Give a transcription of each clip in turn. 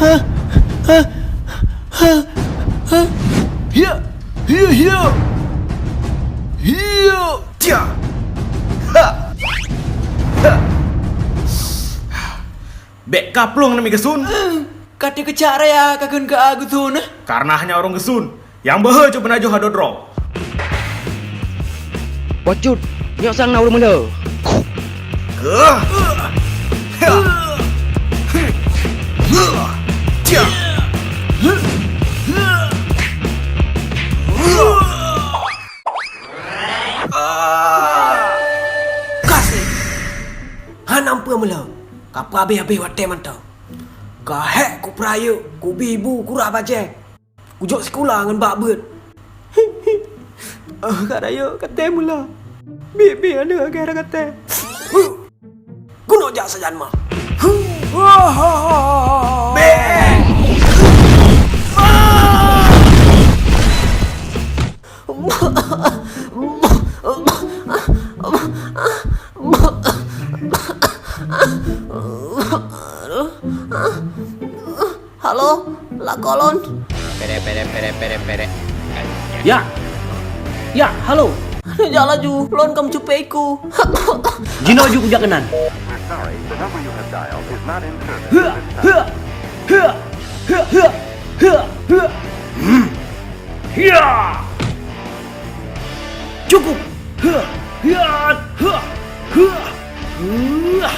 Hiya, hiya, hiya, hiya, tia, ha, ha. Bek kaplong nami gesun. Kati ke cara ya kakun ke aku tuh nah. Karena hanya orang gesun yang behe coba najo hadodro. Wacut, nyok sang na udah mula. Tia. Kasih. Hanam pun mula. Kapa habis-habis wadah mantau. Kahek ku peraya, ku bibu, ku rabajek. Ku jok sekolah dengan bak beut. Kak Raya kata mula. Bibi ada gara kata. Ku nak jak sajan mah. Bek. Halo, La Kolon. Pere. Ya. Ya, halo. Jak laju, lon kamu cupaiku. Jino ju kujak kenan. Sorry, the number you have dialed is not in service. Hua, hua, hua, hua, hua, hua, hua. Hia. Cukup. Hua, hua, hua, hua, hua,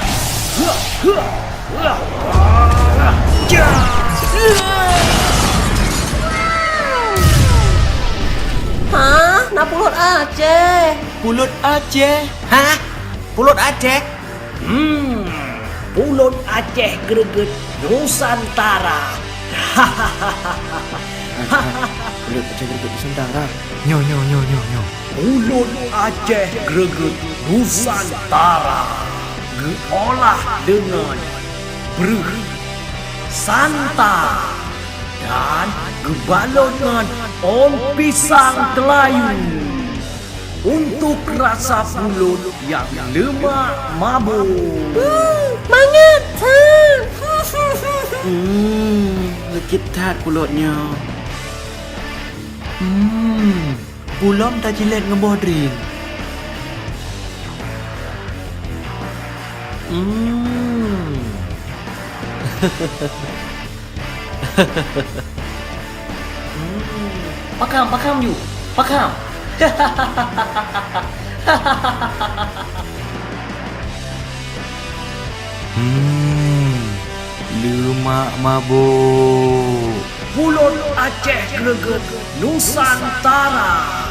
hua, hua, hua. Ja. Hah? Nak pulut Aceh? Pulut Aceh? Hah? Pulut Aceh? Pulut Aceh greget Nusantara. Pulut Aceh greget Nusantara. Pulut Aceh greget Nusantara. Diolah dengan beruh santan dan gebalot dengan on pisang telayu. Untuk rasa pulut yang lemak mabuk. Mangat! Lekit tat pulutnya. Pulom tak jilet ngebodring. Pakam you. Pakam. Lemak mabuk. Pulut Aceh greget Nusantara.